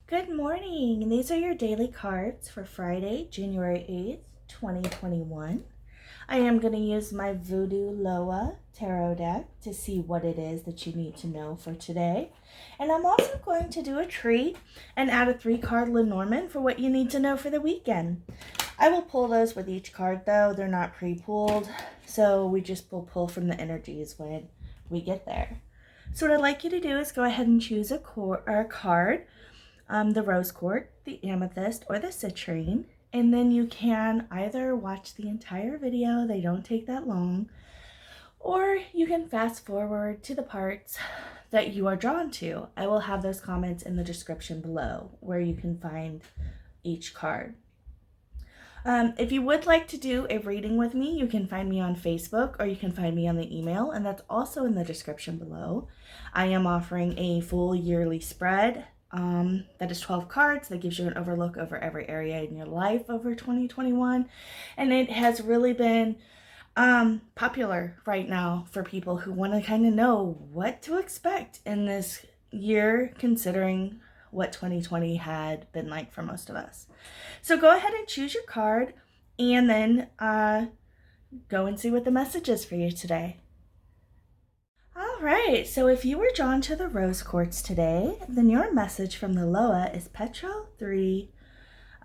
Good morning. These are your daily cards for Friday, January 8th, 2021. I am going to use my Voodoo Loa tarot deck to see what it is that you need to know for today. And I'm also going to do a treat and add a 3-card lenormand for what you need to know for the weekend. I will pull those with each card though. They're not pre-pulled, so we just will pull from the energies when we get there. So what I'd like you to do is go ahead and choose a card. The rose quartz, the amethyst, or the citrine, and then you can either watch the entire video, they don't take that long, or you can fast forward to the parts that you are drawn to. I will have those comments in the description below where you can find each card. If you would like to do a reading with me, you can find me on Facebook or you can find me on the email, and that's also in the description below. I am offering a full yearly spread. That is 12 cards that gives you an overlook over every area in your life over 2021, and it has really been popular right now for people who want to kind of know what to expect in this year, considering what 2020 had been like for most of us. So go ahead and choose your card and then go and see what the message is for you today. All right, so if you were drawn to the rose quartz today, then your message from the Loa is Petrol 3.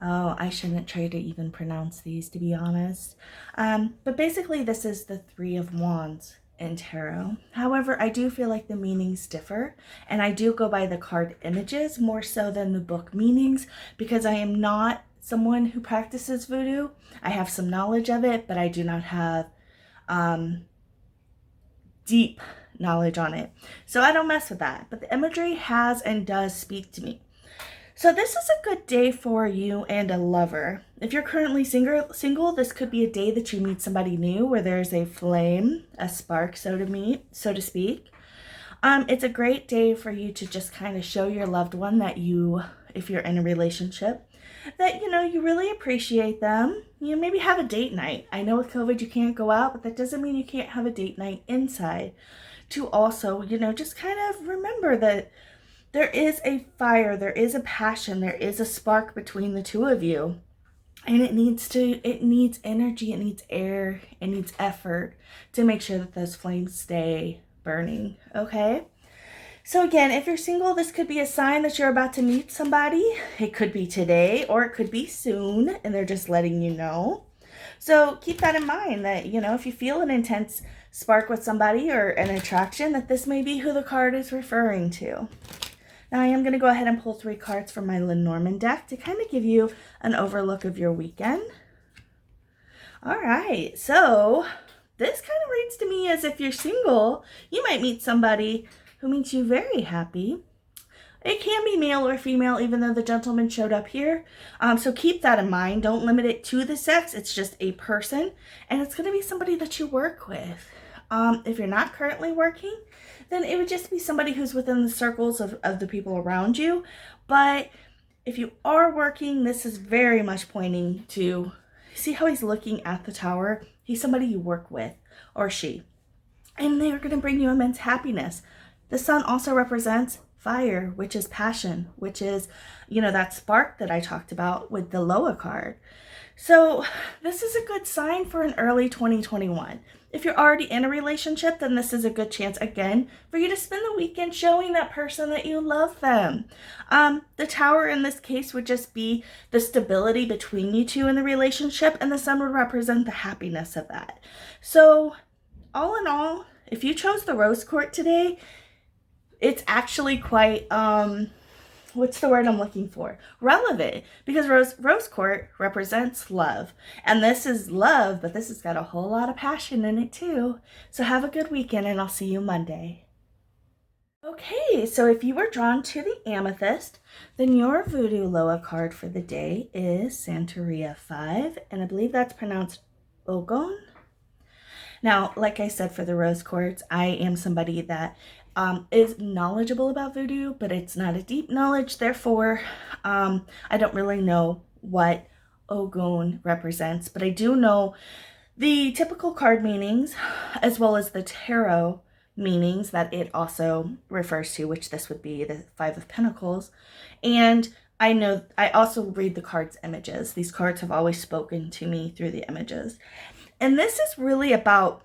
Oh, I shouldn't try to even pronounce these, to be honest. But basically, this is the 3 of Wands in tarot. However, I do feel like the meanings differ, and I do go by the card images more so than the book meanings, because I am not someone who practices voodoo. I have some knowledge of it, but I do not have deep knowledge on it. So I don't mess with that. But the imagery has and does speak to me. So this is a good day for you and a lover. If you're currently single, this could be a day that you meet somebody new where there's a flame, a spark, so to speak. It's a great day for you to just kind of show your loved one that you, if you're in a relationship, that, you really appreciate them. You maybe have a date night. I know with COVID you can't go out, but that doesn't mean you can't have a date night inside. To also, just kind of remember that there is a fire, there is a passion, there is a spark between the two of you. And it needs energy, it needs air, it needs effort to make sure that those flames stay burning, okay? So again, if you're single, this could be a sign that you're about to meet somebody. It could be today or it could be soon, and they're just letting you know. So keep that in mind that, if you feel an intense spark with somebody or an attraction, that this may be who the card is referring to. Now I am going to go ahead and pull 3 cards from my Lenormand deck to kind of give you an overlook of your weekend. All right, so this kind of reads to me as if you're single, you might meet somebody who makes you very happy. It can be male or female, even though the gentleman showed up here. So keep that in mind. Don't limit it to the sex. It's just a person, and it's going to be somebody that you work with. If you're not currently working, then it would just be somebody who's within the circles of the people around you. But if you are working, this is very much pointing to, see how he's looking at the tower? He's somebody you work with, or she. And they're going to bring you immense happiness. The sun also represents fire, which is passion, which is, that spark that I talked about with the Loa card. So this is a good sign for an early 2021. If you're already in a relationship, then this is a good chance, again, for you to spend the weekend showing that person that you love them. The tower in this case would just be the stability between you two in the relationship, and the sun would represent the happiness of that. So all in all, if you chose the rose quartz today, it's actually quite, what's the word I'm looking for? Relevant, because rose quartz represents love. And this is love, but this has got a whole lot of passion in it too. So have a good weekend, and I'll see you Monday. Okay, so if you were drawn to the amethyst, then your Voodoo Loa card for the day is Santeria 5, and I believe that's pronounced Ogon. Now, like I said, for the rose quartz, I am somebody that is knowledgeable about voodoo, but it's not a deep knowledge. Therefore, I don't really know what Ogun represents, but I do know the typical card meanings as well as the tarot meanings that it also refers to, which this would be the 5 of Pentacles. And I know I also read the cards' images. These cards have always spoken to me through the images. And this is really about,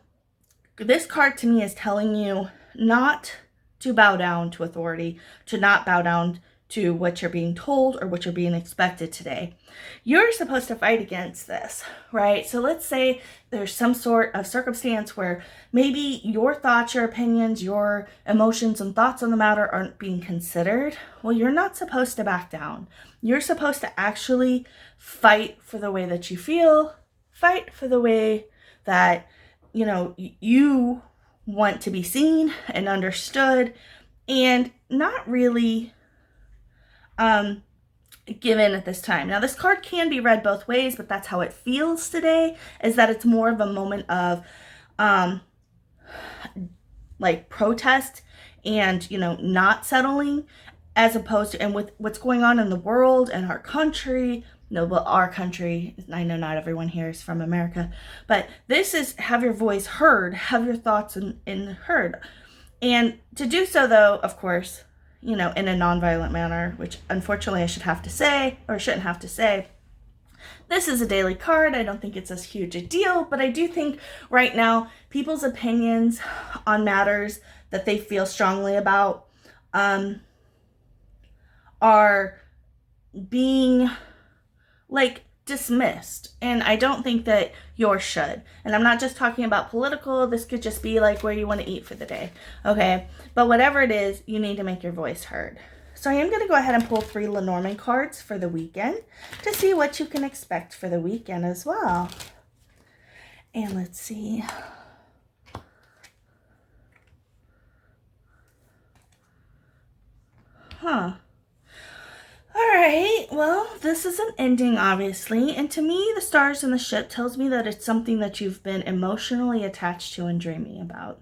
this card to me is telling you not to bow down to authority, to not bow down to what you're being told or what you're being expected today. You're supposed to fight against this, right? So let's say there's some sort of circumstance where maybe your thoughts, your opinions, your emotions and thoughts on the matter aren't being considered. Well, you're not supposed to back down. You're supposed to actually fight for the way that you feel, fight for the way that, you know, you want to be seen and understood, and not really given at this time. Now, this card can be read both ways, but that's how it feels today, is that it's more of a moment of like protest and, you know, not settling, as opposed to, and with what's going on in the world and our country. No, well, our country, I know not everyone here is from America, but this is have your voice heard, have your thoughts in heard. And to do so, though, of course, you know, in a nonviolent manner, which unfortunately I should have to say, or shouldn't have to say. This is a daily card. I don't think it's as huge a deal, but I do think right now people's opinions on matters that they feel strongly about are being like dismissed, and I don't think that yours should. And I'm not just talking about political. This could just be like where you want to eat for the day, okay? But whatever it is, you need to make your voice heard. So I am going to go ahead and pull 3 Lenormand cards for the weekend to see what you can expect for the weekend as well. And let's see. Alright, well, this is an ending, obviously, and to me, the stars in the ship tells me that it's something that you've been emotionally attached to and dreaming about.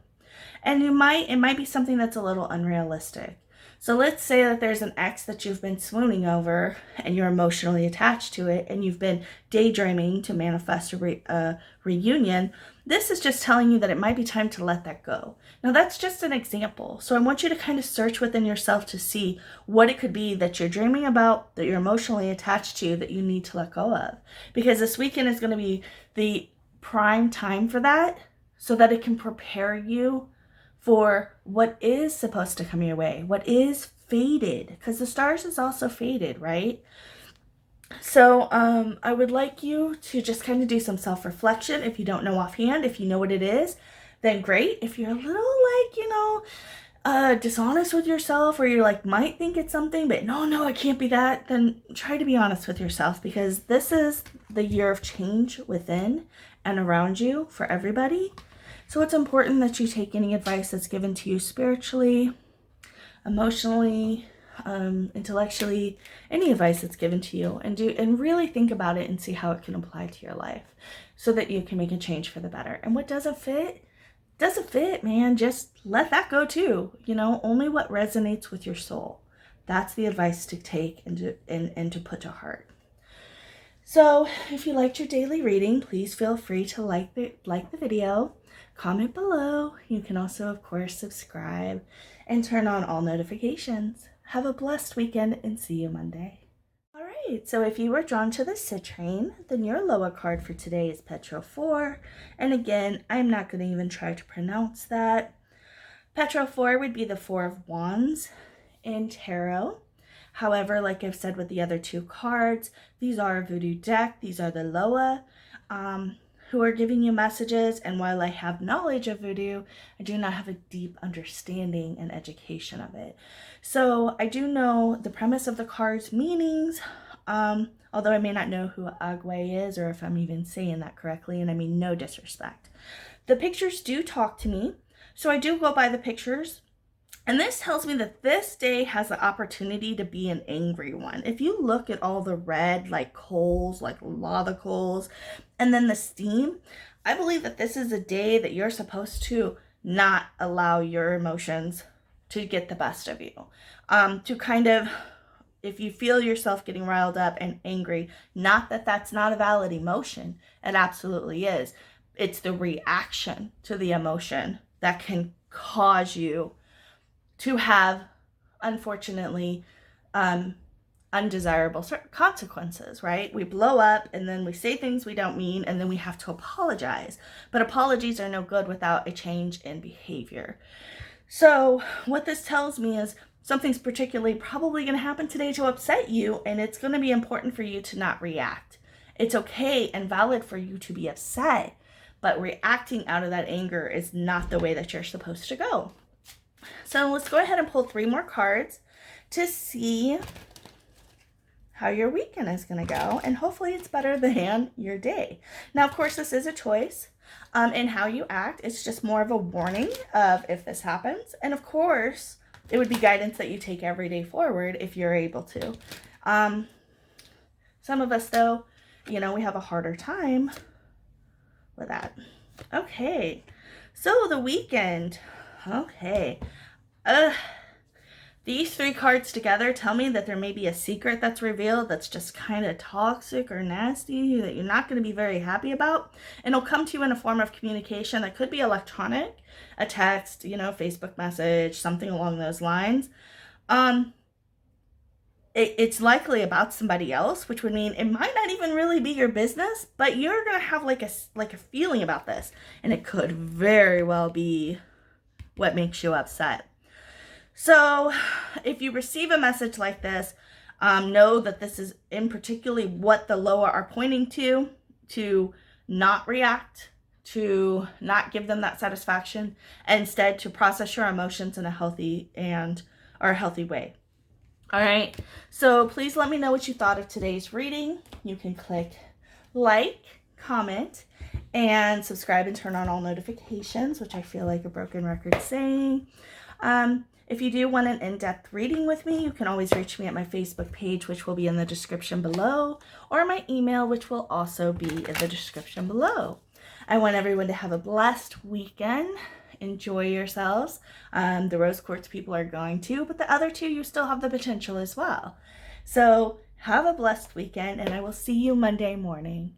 And it might be something that's a little unrealistic. So let's say that there's an ex that you've been swooning over and you're emotionally attached to it and you've been daydreaming to manifest a reunion. This is just telling you that it might be time to let that go. Now, that's just an example. So I want you to kind of search within yourself to see what it could be that you're dreaming about, that you're emotionally attached to, that you need to let go of. Because this weekend is going to be the prime time for that, so that it can prepare you for what is supposed to come your way, what is fated, because the stars is also fated, right? So I would like you to just kind of do some self-reflection. If you don't know offhand, if you know what it is, then great. If you're a little like, you know, dishonest with yourself, or you're like, might think it's something, but no, it can't be that, then try to be honest with yourself, because this is the year of change within and around you for everybody. So it's important that you take any advice that's given to you spiritually, emotionally, intellectually, any advice that's given to you, and really think about it and see how it can apply to your life so that you can make a change for the better. And what doesn't fit, man. Just let that go too. You know, only what resonates with your soul. That's the advice to take and to put to heart. So if you liked your daily reading, please feel free to like the video. Comment below. You can also, of course, subscribe and turn on all notifications. Have a blessed weekend and see you Monday. All right, so if you were drawn to the citrine, then your lower card for today is Petro 4. And again, I'm not going to even try to pronounce that. Petro 4 would be the 4 of Wands in tarot. However, like I've said with the other 2 cards, these are a Voodoo Deck. These are the Loa. Who are giving you messages, and while I have knowledge of voodoo, I do not have a deep understanding and education of it. So I do know the premise of the cards' meanings, although I may not know who Agwe is, or if I'm even saying that correctly, and I mean no disrespect. The pictures do talk to me, so I do go by the pictures. And this tells me that this day has the opportunity to be an angry one. If you look at all the red, like coals, like lava coals, and then the steam, I believe that this is a day that you're supposed to not allow your emotions to get the best of you. To kind of, if you feel yourself getting riled up and angry, not that that's not a valid emotion. It absolutely is. It's the reaction to the emotion that can cause you to have, unfortunately, undesirable consequences, right? We blow up and then we say things we don't mean and then we have to apologize. But apologies are no good without a change in behavior. So what this tells me is something's particularly probably going to happen today to upset you, and it's going to be important for you to not react. It's okay and valid for you to be upset, but reacting out of that anger is not the way that you're supposed to go. So let's go ahead and pull 3 more cards to see how your weekend is going to go, and hopefully it's better than your day. Now, of course, this is a choice in how you act. It's just more of a warning of if this happens, and of course, it would be guidance that you take every day forward if you're able to. Some of us, though, we have a harder time with that. Okay, so the weekend. Okay. These 3 cards together tell me that there may be a secret that's revealed that's just kind of toxic or nasty that you're not going to be very happy about. And it'll come to you in a form of communication that could be electronic, a text, Facebook message, something along those lines. It's likely about somebody else, which would mean it might not even really be your business, but you're going to have like a feeling about this. And it could very well be what makes you upset. So if you receive a message like this, know that this is in particularly what the lower are pointing to not react, to not give them that satisfaction, and instead to process your emotions in a healthy way. All right, so please let me know what you thought of today's reading. You can click like, comment, and subscribe and turn on all notifications, which I feel like a broken record saying. If you do want an in-depth reading with me, you can always reach me at my Facebook page, which will be in the description below, or my email, which will also be in the description below. I want everyone to have a blessed weekend. Enjoy yourselves. The rose quartz people are going to, but the other 2, you still have the potential as well. So have a blessed weekend, and I will see you Monday morning.